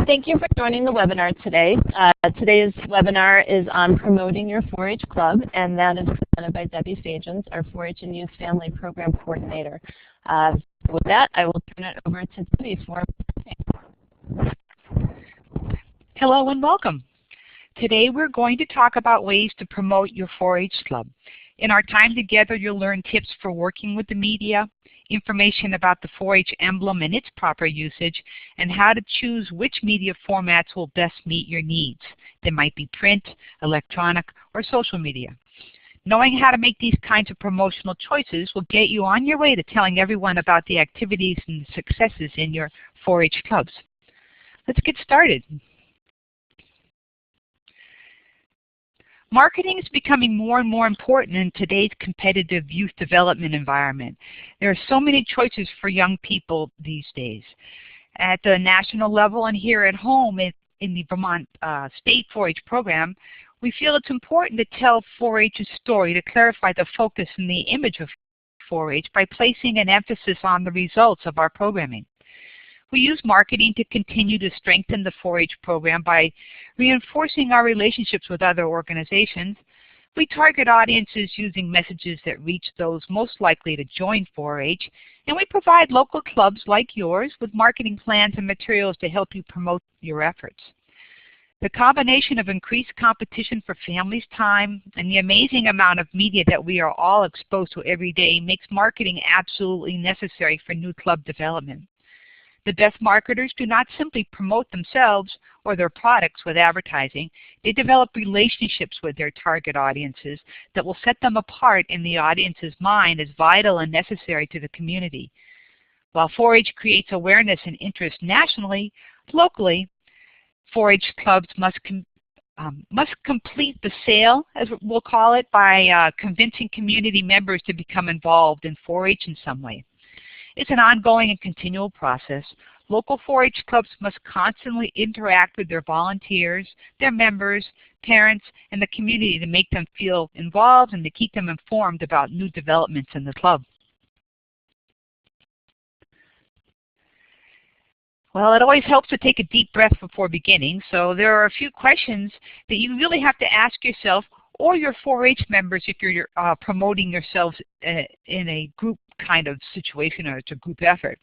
Thank you for joining the webinar today. Today's webinar is on promoting your 4-H club, and that is presented by Debbie Fagins, our 4-H and Youth Family Program Coordinator. With that, I will turn it over to Debbie for presenting. Hello and welcome. Today we're going to talk about ways to promote your 4-H club. In our time together, you'll learn tips for working with the media, information about the 4-H emblem and its proper usage, and how to choose which media formats will best meet your needs. They might be print, electronic, or social media. Knowing how to make these kinds of promotional choices will get you on your way to telling everyone about the activities and successes in your 4-H clubs. Let's get started. Marketing is becoming more and more important in today's competitive youth development environment. There are so many choices for young people these days. At the national level and here at home in the Vermont State 4-H program, we feel it's important to tell 4-H's story to clarify the focus and the image of 4-H by placing an emphasis on the results of our programming. We use marketing to continue to strengthen the 4-H program by reinforcing our relationships with other organizations. We target audiences using messages that reach those most likely to join 4-H, and we provide local clubs like yours with marketing plans and materials to help you promote your efforts. The combination of increased competition for families' time and the amazing amount of media that we are all exposed to every day makes marketing absolutely necessary for new club development. The best marketers do not simply promote themselves or their products with advertising. They develop relationships with their target audiences that will set them apart in the audience's mind as vital and necessary to the community. While 4-H creates awareness and interest nationally, locally, 4-H clubs must complete the sale, as we'll call it, by convincing community members to become involved in 4-H in some way. It's an ongoing and continual process. Local 4-H clubs must constantly interact with their volunteers, their members, parents, and the community to make them feel involved and to keep them informed about new developments in the club. Well, it always helps to take a deep breath before beginning, so there are a few questions that you really have to ask yourself or your 4-H members if you're promoting yourselves in a group kind of situation or it's a group effort.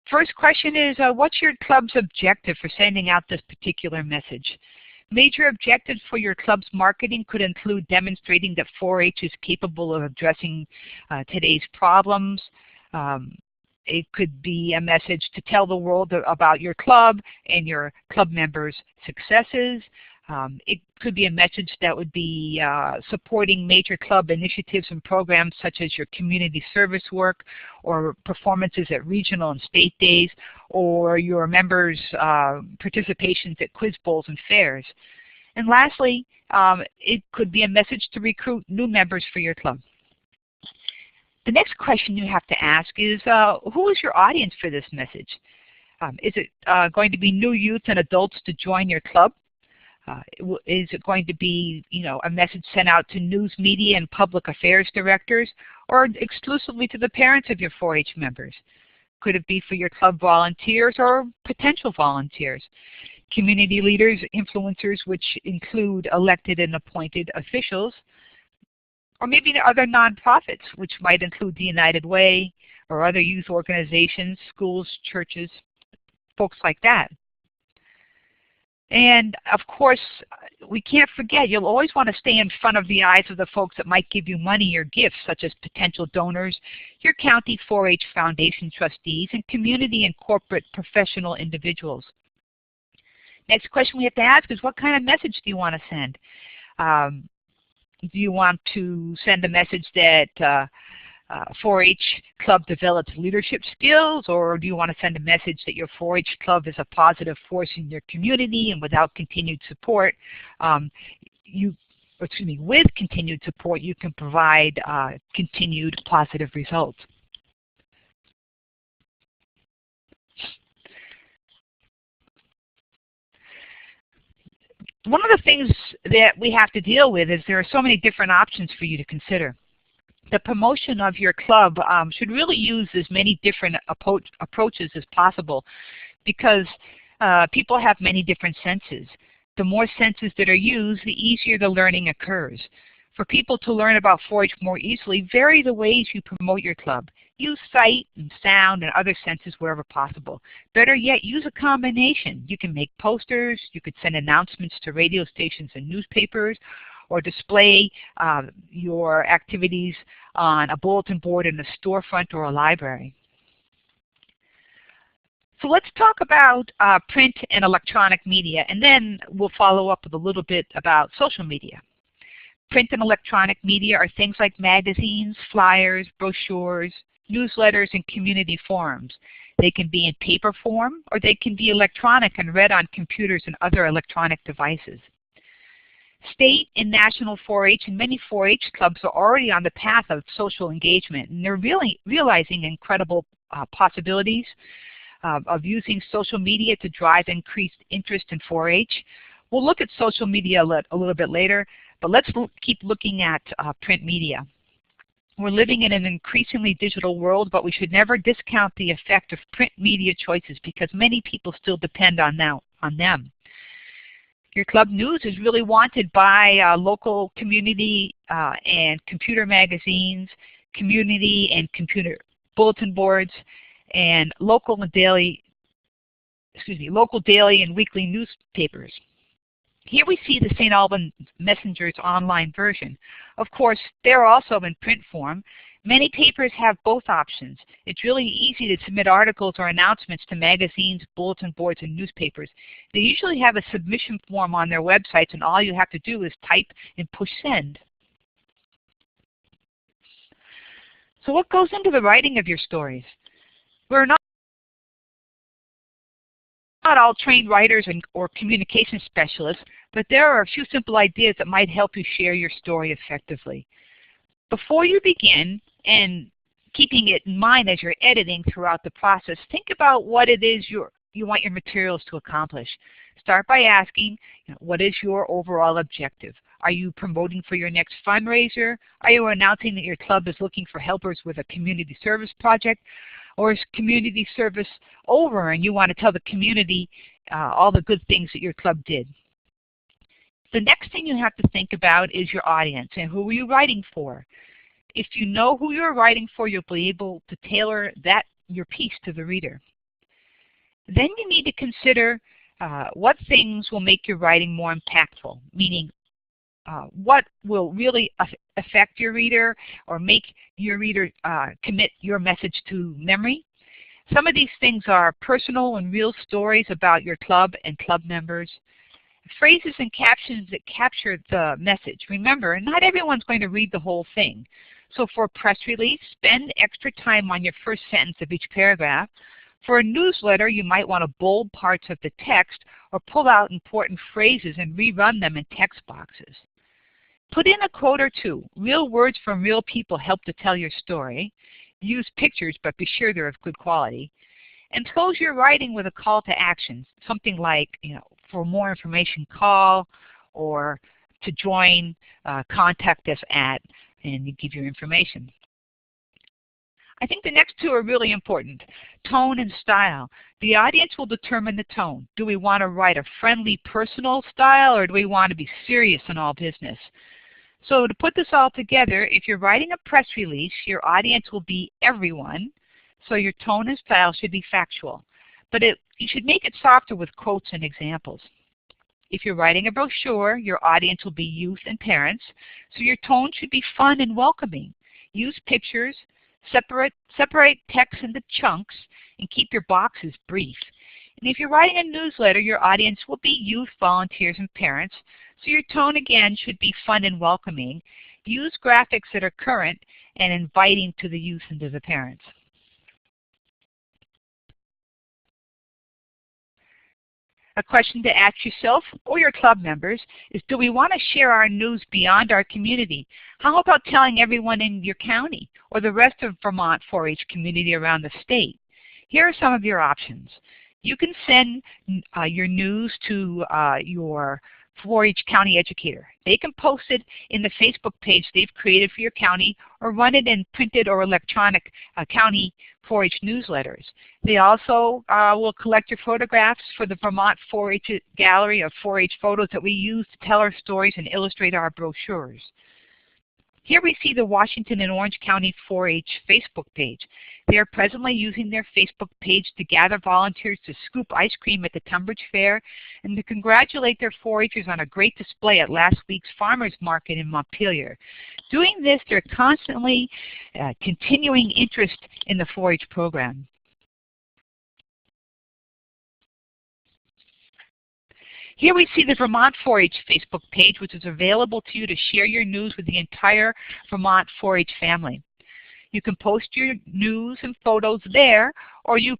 First question is, what's your club's objective for sending out this particular message? Major objectives for your club's marketing could include demonstrating that 4-H is capable of addressing today's problems. It could be a message to tell the world about your club and your club members' successes. It could be a message that would be supporting major club initiatives and programs such as your community service work or performances at regional and state days, or your members' participations at quiz bowls and fairs. And lastly, it could be a message to recruit new members for your club. The next question you have to ask is, who is your audience for this message? Is it going to be new youth and adults to join your club? Is it going to be, a message sent out to news media and public affairs directors, or exclusively to the parents of your 4-H members? Could it be for your club volunteers or potential volunteers? Community leaders, influencers, which include elected and appointed officials, or maybe other nonprofits, which might include the United Way or other youth organizations, schools, churches, folks like that. And of course, we can't forget, you'll always want to stay in front of the eyes of the folks that might give you money or gifts, such as potential donors, your county 4-H Foundation trustees, and community and corporate professional individuals. Next question we have to ask is, what kind of message do you want to send? Do you want to send a message that 4-H club develops leadership skills, or do you want to send a message that your 4-H club is a positive force in your community, and without continued support, with continued support, you can provide continued positive results? One of the things that we have to deal with is there are so many different options for you to consider. The promotion of your club should really use as many different approaches as possible because people have many different senses. The more senses that are used, the easier the learning occurs. For people to learn about 4-H more easily, vary the ways you promote your club. Use sight and sound and other senses wherever possible. Better yet, use a combination. You can make posters, you could send announcements to radio stations and newspapers, or display your activities on a bulletin board in a storefront or a library. So let's talk about print and electronic media, and then we'll follow up with a little bit about social media. Print and electronic media are things like magazines, flyers, brochures, newsletters, and community forums. They can be in paper form, or they can be electronic and read on computers and other electronic devices. State and national 4-H and many 4-H clubs are already on the path of social engagement, and they're really realizing incredible possibilities of using social media to drive increased interest in 4-H. We'll look at social media a little bit later, but let's keep looking at print media. We're living in an increasingly digital world, but we should never discount the effect of print media choices because many people still depend on them. Your club news is really wanted by local community and computer magazines, community and computer bulletin boards, and local daily and weekly newspapers. Here we see the St. Albans Messenger's online version. Of course, they're also in print form. Many papers have both options. It's really easy to submit articles or announcements to magazines, bulletin boards, and newspapers. They usually have a submission form on their websites, and all you have to do is type and push send. So what goes into the writing of your stories? We're not all trained writers or communication specialists, but there are a few simple ideas that might help you share your story effectively. Before you begin, and keeping it in mind as you're editing throughout the process, think about what it is you want your materials to accomplish. Start by asking, what is your overall objective? Are you promoting for your next fundraiser? Are you announcing that your club is looking for helpers with a community service project? Or is community service over and you want to tell the community all the good things that your club did? The next thing you have to think about is your audience and who are you writing for. If you know who you're writing for, you'll be able to tailor your piece to the reader. Then you need to consider what things will make your writing more impactful, meaning what will really affect your reader or make your reader commit your message to memory. Some of these things are personal and real stories about your club and club members. Phrases and captions that capture the message. Remember, not everyone's going to read the whole thing. So for a press release, spend extra time on your first sentence of each paragraph. For a newsletter, you might want to bold parts of the text or pull out important phrases and rerun them in text boxes. Put in a quote or two. Real words from real people help to tell your story. Use pictures, but be sure they're of good quality. And close your writing with a call to action, something like, for more information, call, or to join, contact us at, and you give your information. I think the next two are really important. Tone and style. The audience will determine the tone. Do we want to write a friendly, personal style, or do we want to be serious in all business? So to put this all together, if you're writing a press release, your audience will be everyone, so your tone and style should be factual. But you should make it softer with quotes and examples. If you're writing a brochure, your audience will be youth and parents, so your tone should be fun and welcoming. Use pictures, separate text into chunks, and keep your boxes brief. And if you're writing a newsletter, your audience will be youth, volunteers, and parents, so your tone again should be fun and welcoming. Use graphics that are current and inviting to the youth and to the parents. A question to ask yourself or your club members is, do we want to share our news beyond our community? How about telling everyone in your county or the rest of Vermont 4-H community around the state? Here are some of your options. You can send your news to your 4-H County Educator. They can post it in the Facebook page they've created for your county or run it in printed or electronic county 4-H newsletters. They also will collect your photographs for the Vermont 4-H gallery of 4-H photos that we use to tell our stories and illustrate our brochures. Here we see the Washington and Orange County 4-H Facebook page. They are presently using their Facebook page to gather volunteers to scoop ice cream at the Tunbridge Fair and to congratulate their 4-Hers on a great display at last week's Farmers Market in Montpelier. Doing this, they're constantly continuing interest in the 4-H program. Here we see the Vermont 4-H Facebook page, which is available to you to share your news with the entire Vermont 4-H family. You can post your news and photos there, or you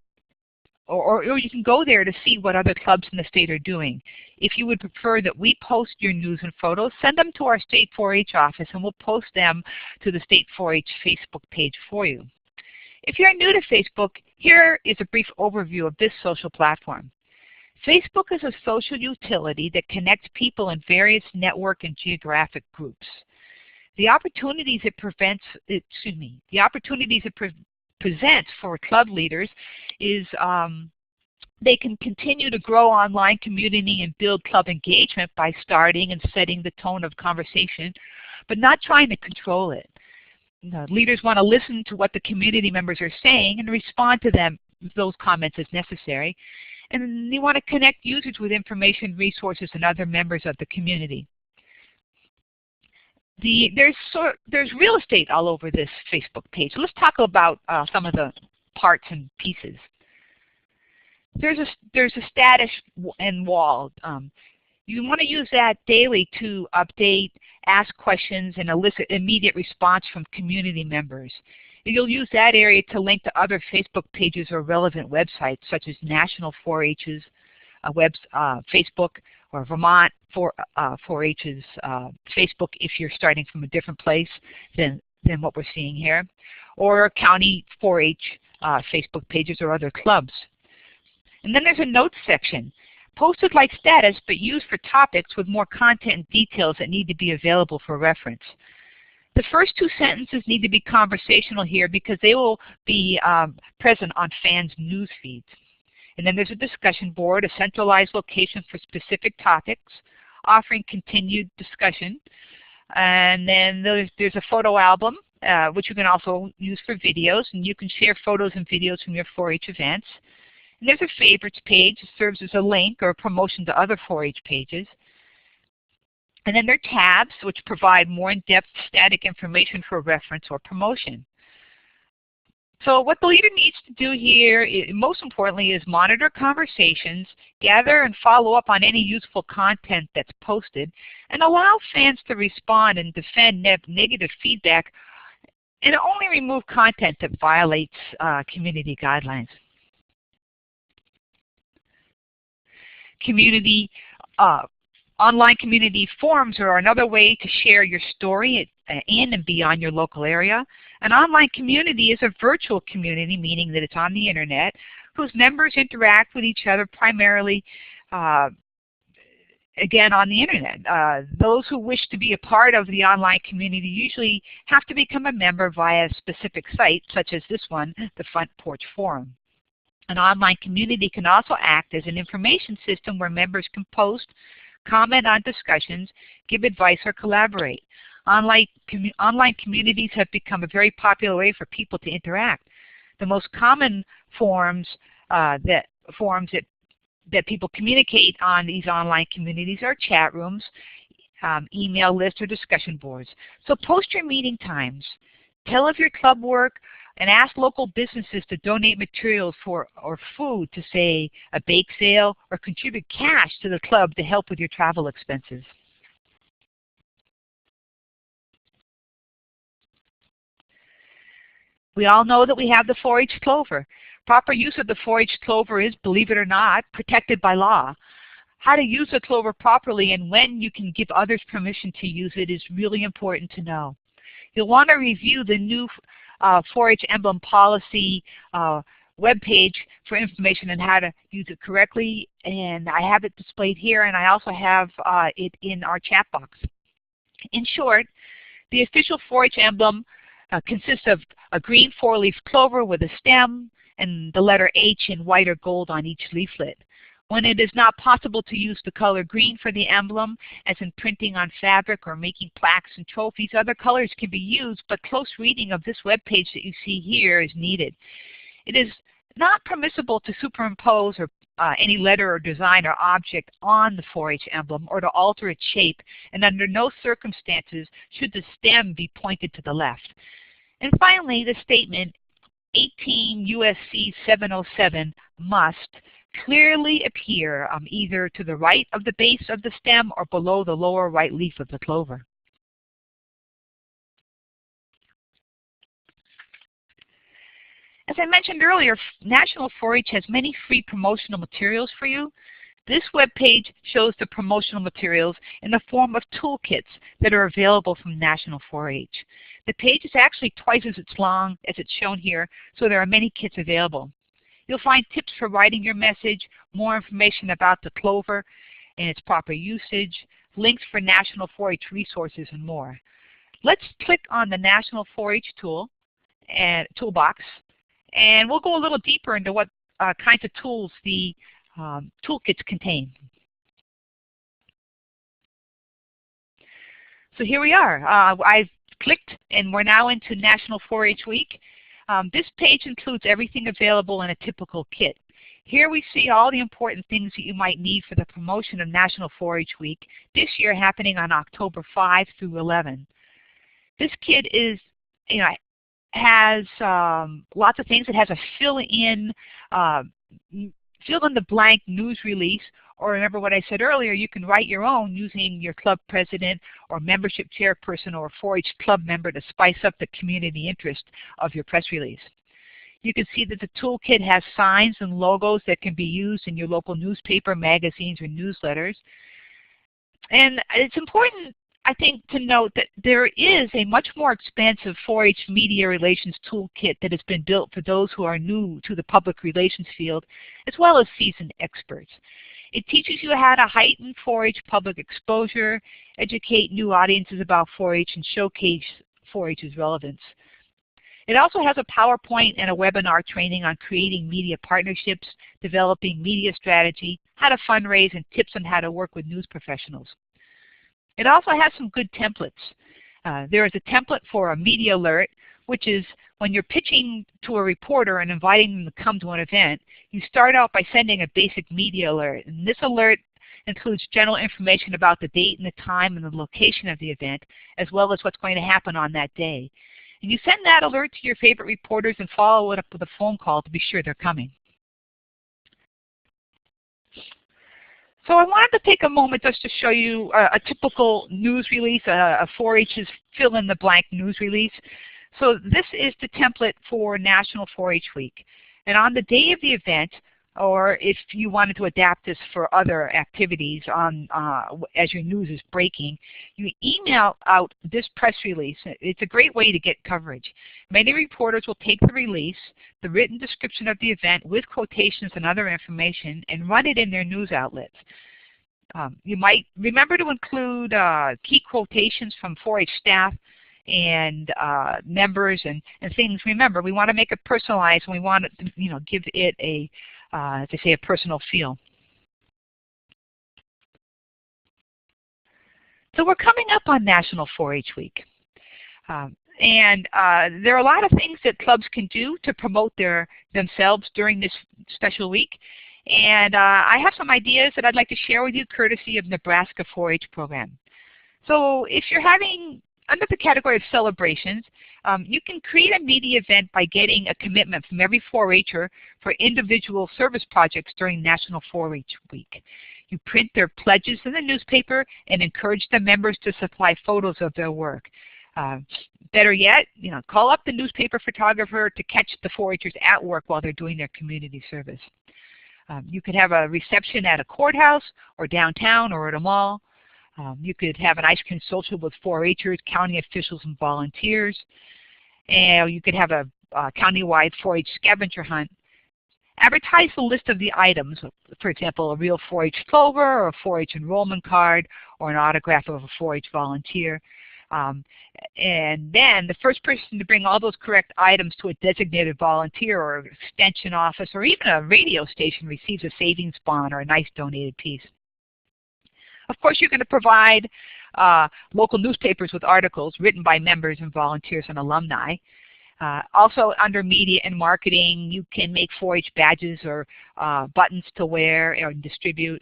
can go there to see what other clubs in the state are doing. If you would prefer that we post your news and photos, send them to our State 4-H office and we'll post them to the State 4-H Facebook page for you. If you're new to Facebook, here is a brief overview of this social platform. Facebook is a social utility that connects people in various network and geographic groups. The opportunities it presents for club leaders is they can continue to grow online community and build club engagement by starting and setting the tone of conversation, but not trying to control it. Leaders want to listen to what the community members are saying and respond to those comments as necessary. And you want to connect users with information, resources, and other members of the community. There's real estate all over this Facebook page. Let's talk about some of the parts and pieces. There's a status and wall. You want to use that daily to update, ask questions, and elicit immediate response from community members. You'll use that area to link to other Facebook pages or relevant websites, such as National 4-H's Facebook, or Vermont 4-H's Facebook if you're starting from a different place than what we're seeing here, or county 4-H Facebook pages or other clubs. And then there's a notes section, posted like status, but used for topics with more content and details that need to be available for reference. The first two sentences need to be conversational here because they will be present on fans' news feeds. And then there's a discussion board, a centralized location for specific topics, offering continued discussion. And then there's a photo album, which you can also use for videos, and you can share photos and videos from your 4-H events. And there's a favorites page that serves as a link or a promotion to other 4-H pages. And then there are tabs, which provide more in-depth static information for reference or promotion. So what the leader needs to do here, most importantly, is monitor conversations, gather and follow up on any useful content that's posted, and allow fans to respond and defend negative feedback, and only remove content that violates community guidelines. Online community forums are another way to share your story in and beyond your local area. An online community is a virtual community, meaning that it's on the internet, whose members interact with each other primarily, again, on the internet. Those who wish to be a part of the online community usually have to become a member via a specific site, such as this one, the Front Porch Forum. An online community can also act as an information system where members can post, comment on discussions, give advice, or collaborate. Online communities have become a very popular way for people to interact. The most common forms that people communicate on these online communities are chat rooms, email lists, or discussion boards. So post your meeting times, tell of your club work, and ask local businesses to donate materials or food to, say, a bake sale, or contribute cash to the club to help with your travel expenses. We all know that we have the 4-H clover. Proper use of the 4-H clover is, believe it or not, protected by law. How to use the clover properly and when you can give others permission to use it is really important to know. You'll want to review the new 4-H emblem policy web page for information on how to use it correctly, and I have it displayed here, and I also have it in our chat box. In short, the official 4-H emblem consists of a green 4-leaf clover with a stem and the letter H in white or gold on each leaflet. When it is not possible to use the color green for the emblem, as in printing on fabric or making plaques and trophies, other colors can be used, but close reading of this web page that you see here is needed. It is not permissible to superimpose or any letter or design or object on the 4-H emblem or to alter its shape, and under no circumstances should the stem be pointed to the left. And finally, the statement 18 U.S.C. 707 must clearly appear either to the right of the base of the stem or below the lower right leaf of the clover. As I mentioned earlier, National 4-H has many free promotional materials for you. This web page shows the promotional materials in the form of toolkits that are available from National 4-H. The page is actually twice as long as it's shown here, so there are many kits available. You'll find tips for writing your message, more information about the clover and its proper usage, links for National 4-H resources, and more. Let's click on the National 4-H toolbox, and we'll go a little deeper into what kinds of tools the toolkits contain. So here we are. I've clicked, and we're now into National 4-H Week. This page includes everything available in a typical kit. Here we see all the important things that you might need for the promotion of National 4-H Week, this year happening on October 5 through 11. This kit is, has lots of things. It has a fill-in the blank news release, or remember what I said earlier, you can write your own using your club president or membership chairperson or 4-H club member to spice up the community interest of your press release. You can see that the toolkit has signs and logos that can be used in your local newspaper, magazines, or newsletters. And it's important, I think, to note that there is a much more expansive 4-H media relations toolkit that has been built for those who are new to the public relations field, as well as seasoned experts. It teaches you how to heighten 4-H public exposure, educate new audiences about 4-H, and showcase 4-H's relevance. It also has a PowerPoint and a webinar training on creating media partnerships, developing media strategy, how to fundraise, and tips on how to work with news professionals. It also has some good templates. There is a template for a media alert, which is when you're pitching to a reporter and inviting them to come to an event, you start out by sending a basic media alert. And this alert includes general information about the date and the time and the location of the event, as well as what's going to happen on that day. And you send that alert to your favorite reporters and follow it up with a phone call to be sure they're coming. So I wanted to take a moment just to show you a typical news release, a 4-H's fill-in-the-blank news release. So this is the template for National 4-H Week. And on the day of the event, or if you wanted to adapt this for other activities on as your news is breaking, you email out this press release. It's a great way to get coverage. Many reporters will take the release, the written description of the event with quotations and other information, and run it in their news outlets. You might remember to include key quotations from 4-H staff and members and things. Remember, we want to make it personalized, and we want to give it a as they say, a personal feel. So we're coming up on National 4-H Week. And there are a lot of things that clubs can do to promote themselves during this special week. And I have some ideas that I'd like to share with you courtesy of Nebraska 4-H program. So if you're having, under the category of celebrations, you can create a media event by getting a commitment from every 4-H'er for individual service projects during National 4-H Week. You print their pledges in the newspaper and encourage the members to supply photos of their work. Better yet, call up the newspaper photographer to catch the 4-H'ers at work while they're doing their community service. You could have a reception at a courthouse or downtown or at a mall. You could have an ice cream social with 4-H'ers, county officials, and volunteers. And you could have a county-wide 4-H scavenger hunt. Advertise the list of the items, for example, a real 4-H clover or a 4-H enrollment card or an autograph of a 4-H volunteer. And then the first person to bring all those correct items to a designated volunteer or extension office or even a radio station receives a savings bond or a nice donated piece. Of course, you're going to provide local newspapers with articles written by members and volunteers and alumni. Also, under media and marketing, you can make 4-H badges or buttons to wear or distribute.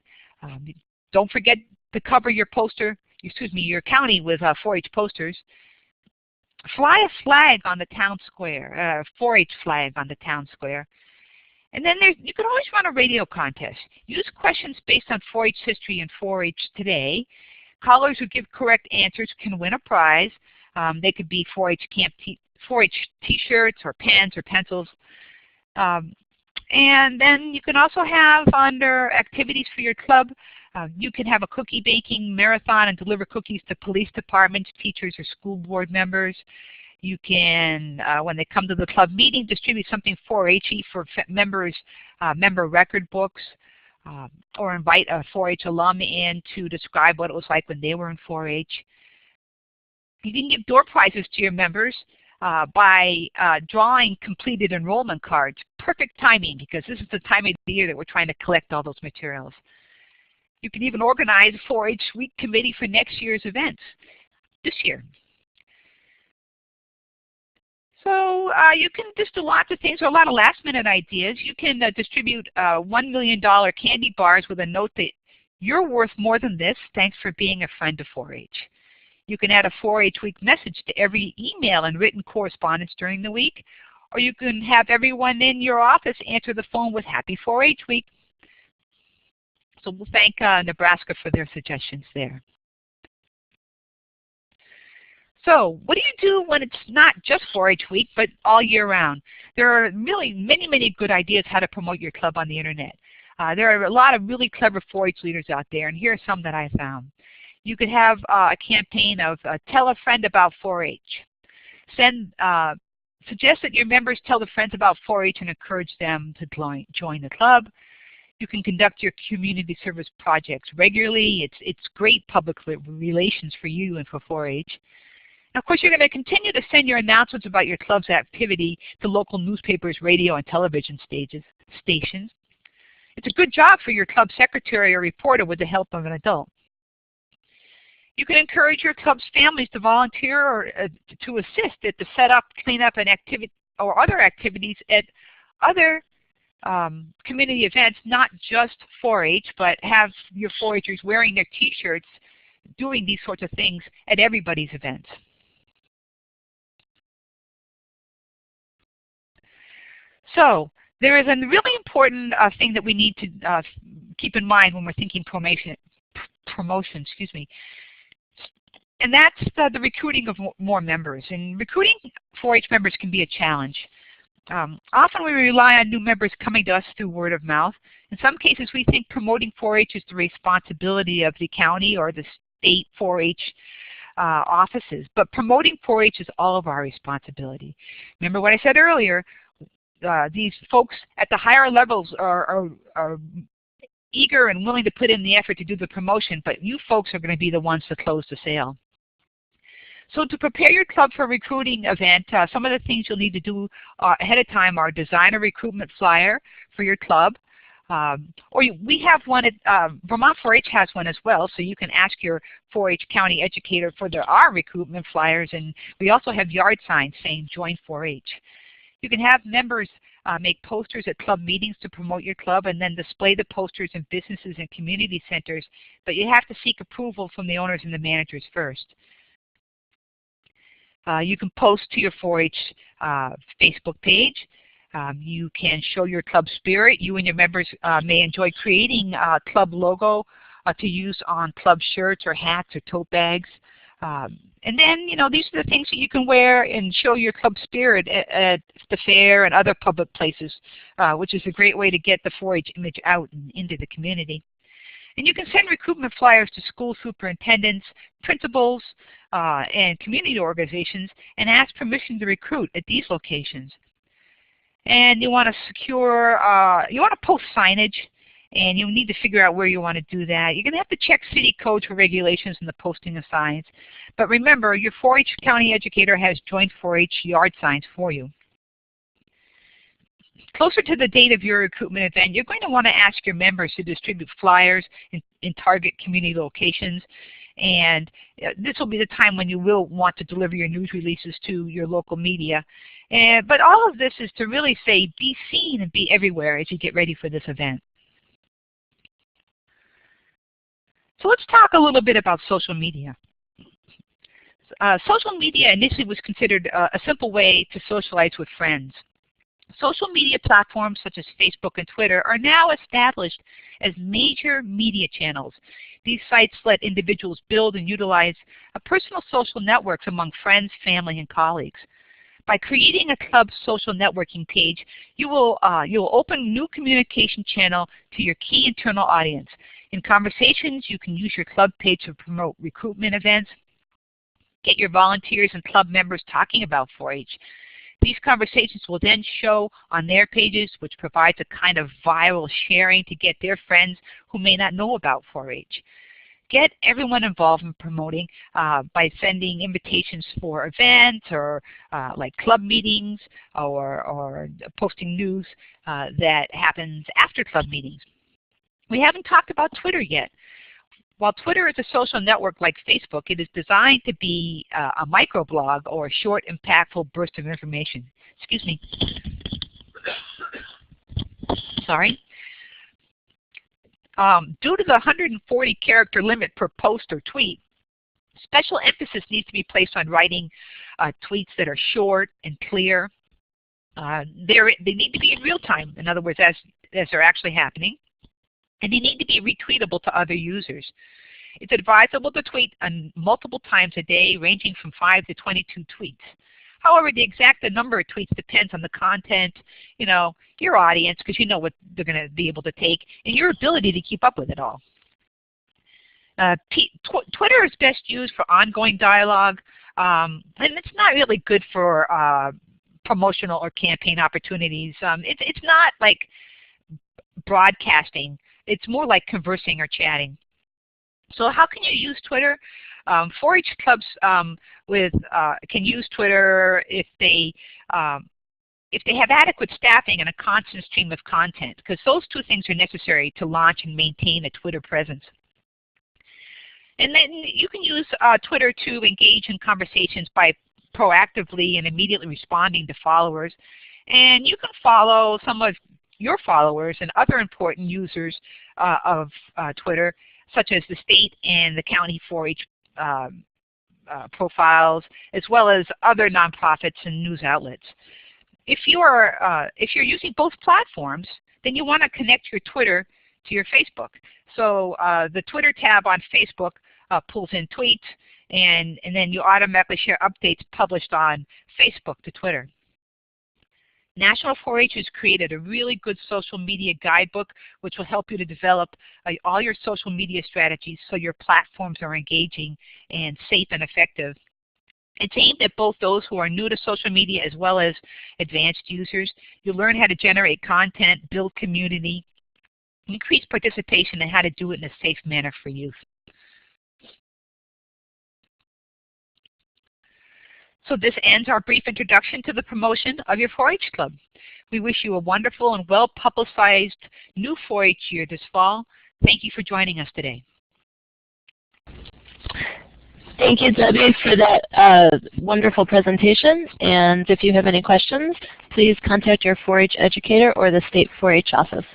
Don't forget to cover your your county with 4-H posters. Fly a flag on the town square, 4-H flag on the town square. And then you can always run a radio contest. Use questions based on 4-H history and 4-H today. Callers who give correct answers can win a prize. They could be 4-H t-shirts or pens or pencils. And then you can also have under activities for your club, you can have a cookie baking marathon and deliver cookies to police departments, teachers, or school board members. You can, when they come to the club meeting, distribute something 4-H-y for members, member record books, or invite a 4-H alum in to describe what it was like when they were in 4-H. You can give door prizes to your members by drawing completed enrollment cards. Perfect timing, because this is the time of the year that we're trying to collect all those materials. You can even organize a 4-H week committee for next year's events this year. So you can just do lots of things, or a lot of last-minute ideas. You can distribute $1 million candy bars with a note that you're worth more than this. Thanks for being a friend of 4-H. You can add a 4-H week message to every email and written correspondence during the week. Or you can have everyone in your office answer the phone with Happy 4-H Week. So we'll thank Nebraska for their suggestions there. So what do you do when it's not just 4-H week, but all year round? There are really many good ideas how to promote your club on the internet. There are a lot of really clever 4-H leaders out there, and here are some that I found. You could have a campaign of tell a friend about 4-H. Suggest that your members tell their friends about 4-H and encourage them to join the club. You can conduct your community service projects regularly. It's great public relations for you and for 4-H. And of course, you're going to continue to send your announcements about your club's activity to local newspapers, radio, and television stations. It's a good job for your club secretary or reporter with the help of an adult. You can encourage your club's families to volunteer or to assist at the setup, cleanup, and activity or other activities at other community events, not just 4-H, but have your 4-Hers wearing their t-shirts doing these sorts of things at everybody's events. So there is a really important thing that we need to keep in mind when we're thinking promotion, and that's the recruiting of more members. And recruiting 4-H members can be a challenge. Often we rely on new members coming to us through word of mouth. In some cases, we think promoting 4-H is the responsibility of the county or the state 4-H offices, but promoting 4-H is all of our responsibility. Remember what I said earlier, these folks at the higher levels are eager and willing to put in the effort to do the promotion, but you folks are going to be the ones to close the sale. So to prepare your club for a recruiting event, some of the things you'll need to do ahead of time are design a recruitment flyer for your club. We have one at Vermont 4-H has one as well, so you can ask your 4-H county educator for our recruitment flyers, and we also have yard signs saying join 4-H. You can have members make posters at club meetings to promote your club and then display the posters in businesses and community centers, but you have to seek approval from the owners and the managers first. You can post to your 4-H Facebook page. You can show your club spirit. You and your members may enjoy creating a club logo to use on club shirts or hats or tote bags. And then, these are the things that you can wear and show your club spirit at the fair and other public places, which is a great way to get the 4-H image out and into the community. And you can send recruitment flyers to school superintendents, principals, and community organizations and ask permission to recruit at these locations. And you want to secure, you want to post signage, and you need to figure out where you want to do that. You're going to have to check city codes for regulations and the posting of signs. But remember, your 4-H county educator has joint 4-H yard signs for you. Closer to the date of your recruitment event, you're going to want to ask your members to distribute flyers in target community locations. And this will be the time when you will want to deliver your news releases to your local media. But all of this is to really say, be seen and be everywhere as you get ready for this event. So let's talk a little bit about social media. Social media initially was considered a simple way to socialize with friends. Social media platforms such as Facebook and Twitter are now established as major media channels. These sites let individuals build and utilize personal social networks among friends, family, and colleagues. By creating a club social networking page, you will open a new communication channel to your key internal audience. In conversations, you can use your club page to promote recruitment events, get your volunteers and club members talking about 4-H. These conversations will then show on their pages, which provides a kind of viral sharing to get their friends who may not know about 4-H. Get everyone involved in promoting by sending invitations for events or like club meetings or posting news that happens after club meetings. We haven't talked about Twitter yet. While Twitter is a social network like Facebook, it is designed to be a microblog or a short, impactful burst of information. Excuse me. Sorry. Due to the 140-character limit per post or tweet, special emphasis needs to be placed on writing tweets that are short and clear. They need to be in real time, in other words, as they're actually happening. And they need to be retweetable to other users. It's advisable to tweet multiple times a day, ranging from 5 to 22 tweets. However, the exact number of tweets depends on the content, your audience, because you know what they're going to be able to take, and your ability to keep up with it all. Twitter is best used for ongoing dialogue, and it's not really good for promotional or campaign opportunities. It's not like broadcasting. It's more like conversing or chatting. So how can you use Twitter? 4-H clubs can use Twitter if they have adequate staffing and a constant stream of content, because those two things are necessary to launch and maintain a Twitter presence. And then you can use Twitter to engage in conversations by proactively and immediately responding to followers. And you can follow some of your followers and other important users of Twitter, such as the state and the county 4-H profiles, as well as other nonprofits and news outlets. If you're using both platforms, then you want to connect your Twitter to your Facebook. So the Twitter tab on Facebook pulls in tweets, and then you automatically share updates published on Facebook to Twitter. National 4-H has created a really good social media guidebook which will help you to develop all your social media strategies so your platforms are engaging and safe and effective. It's aimed at both those who are new to social media as well as advanced users. You'll learn how to generate content, build community, increase participation, and how to do it in a safe manner for youth. So this ends our brief introduction to the promotion of your 4-H club. We wish you a wonderful and well-publicized new 4-H year this fall. Thank you for joining us today. Thank you, Debbie, for that wonderful presentation. And if you have any questions, please contact your 4-H educator or the state 4-H office.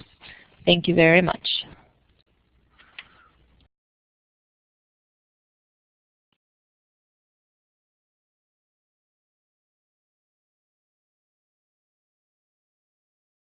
Thank you very much.